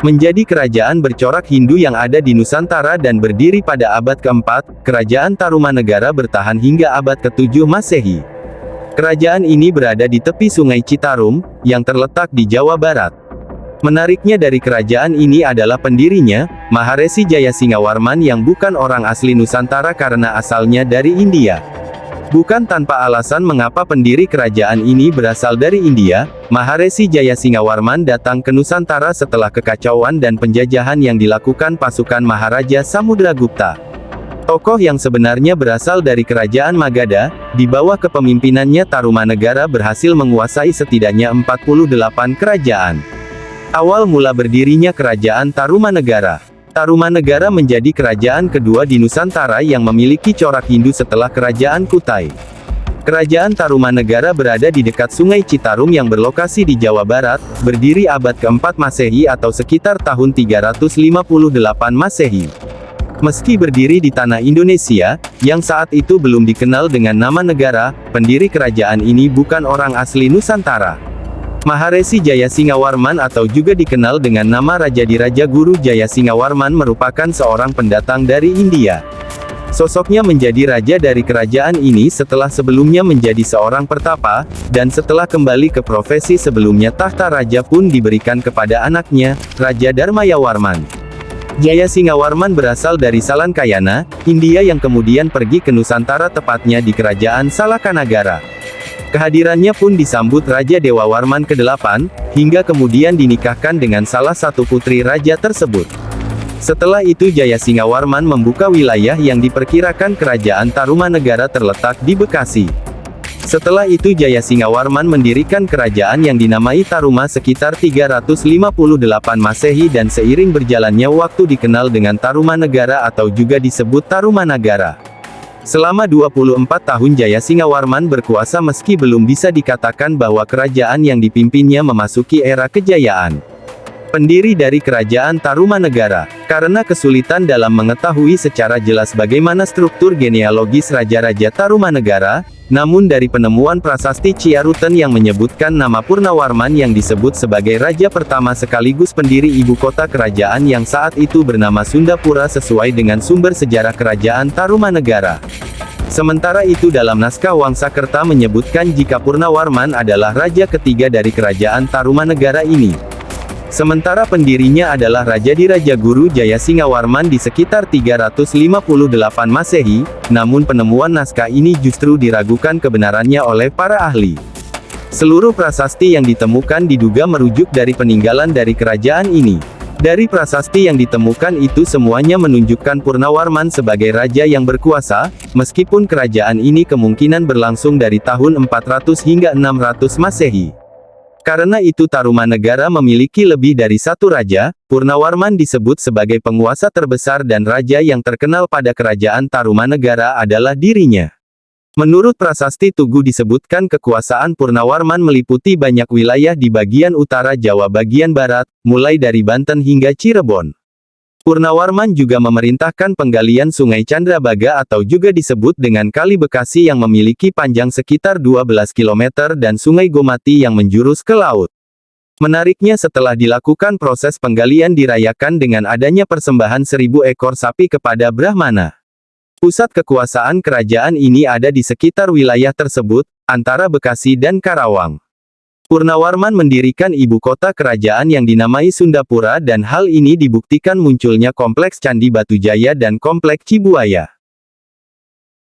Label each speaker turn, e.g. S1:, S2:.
S1: Menjadi kerajaan bercorak Hindu yang ada di Nusantara dan berdiri pada abad ke-4, Kerajaan Tarumanegara bertahan hingga abad ke-7 Masehi. Kerajaan ini berada di tepi Sungai Citarum, yang terletak di Jawa Barat. Menariknya dari kerajaan ini adalah pendirinya, Maharesi Jayasingawarman yang bukan orang asli Nusantara karena asalnya dari India. Bukan tanpa alasan mengapa pendiri kerajaan ini berasal dari India, Maharesi Jayasingawarman datang ke Nusantara setelah kekacauan dan penjajahan yang dilakukan pasukan Maharaja Samudragupta. Tokoh yang sebenarnya berasal dari kerajaan Magadha, di bawah kepemimpinannya Tarumanegara berhasil menguasai setidaknya 48 kerajaan. Awal mula berdirinya kerajaan Tarumanegara. Tarumanegara menjadi kerajaan kedua di Nusantara yang memiliki corak Hindu setelah Kerajaan Kutai. Kerajaan Tarumanegara berada di dekat Sungai Citarum yang berlokasi di Jawa Barat, berdiri abad ke-4 Masehi atau sekitar tahun 358 Masehi. Meski berdiri di tanah Indonesia, yang saat itu belum dikenal dengan nama negara, pendiri kerajaan ini bukan orang asli Nusantara. Maharesi Jayasingawarman atau juga dikenal dengan nama Rajadiraja Guru Jayasingawarman merupakan seorang pendatang dari India. Sosoknya menjadi raja dari kerajaan ini setelah sebelumnya menjadi seorang pertapa, dan setelah kembali ke profesi sebelumnya tahta raja pun diberikan kepada anaknya, Raja Dharmayawarman. Jayasingawarman berasal dari Salankayana, India yang kemudian pergi ke Nusantara tepatnya di kerajaan Salakanagara. Kehadirannya pun disambut Raja Dewawarman ke-8, hingga kemudian dinikahkan dengan salah satu putri raja tersebut. Setelah itu Jayasingawarman membuka wilayah yang diperkirakan kerajaan Tarumanegara terletak di Bekasi. Setelah itu Jayasingawarman mendirikan kerajaan yang dinamai Taruma sekitar 358 Masehi dan seiring berjalannya waktu dikenal dengan Tarumanegara atau juga disebut Tarumanagara. Selama 24 tahun Jayasingawarman berkuasa meski belum bisa dikatakan bahwa kerajaan yang dipimpinnya memasuki era kejayaan. Pendiri dari kerajaan Tarumanegara, karena kesulitan dalam mengetahui secara jelas bagaimana struktur genealogis raja-raja Tarumanegara, namun dari penemuan prasasti Ciaruten yang menyebutkan nama Purnawarman yang disebut sebagai raja pertama sekaligus pendiri ibu kota kerajaan yang saat itu bernama Sundapura sesuai dengan sumber sejarah kerajaan Tarumanegara. Sementara itu dalam naskah Wangsakerta menyebutkan jika Purnawarman adalah raja ketiga dari kerajaan Tarumanegara ini. Sementara pendirinya adalah Rajadiraja Guru Jayasingawarman di sekitar 358 Masehi, namun penemuan naskah ini justru diragukan kebenarannya oleh para ahli. Seluruh prasasti yang ditemukan diduga merujuk dari peninggalan dari kerajaan ini. Dari prasasti yang ditemukan itu semuanya menunjukkan Purnawarman sebagai raja yang berkuasa, meskipun kerajaan ini kemungkinan berlangsung dari tahun 400 hingga 600 Masehi. Karena itu Tarumanegara memiliki lebih dari satu raja, Purnawarman disebut sebagai penguasa terbesar dan raja yang terkenal pada kerajaan Tarumanegara adalah dirinya. Menurut prasasti Tugu disebutkan kekuasaan Purnawarman meliputi banyak wilayah di bagian utara Jawa bagian barat, mulai dari Banten hingga Cirebon. Purnawarman juga memerintahkan penggalian Sungai Candrabaga atau juga disebut dengan Kali Bekasi yang memiliki panjang sekitar 12 km dan Sungai Gomati yang menjurus ke laut. Menariknya setelah dilakukan proses penggalian dirayakan dengan adanya persembahan 1000 ekor sapi kepada Brahmana. Pusat kekuasaan kerajaan ini ada di sekitar wilayah tersebut, antara Bekasi dan Karawang. Purnawarman mendirikan ibu kota kerajaan yang dinamai Sundapura dan hal ini dibuktikan munculnya Kompleks Candi Batujaya dan Kompleks Cibuaya.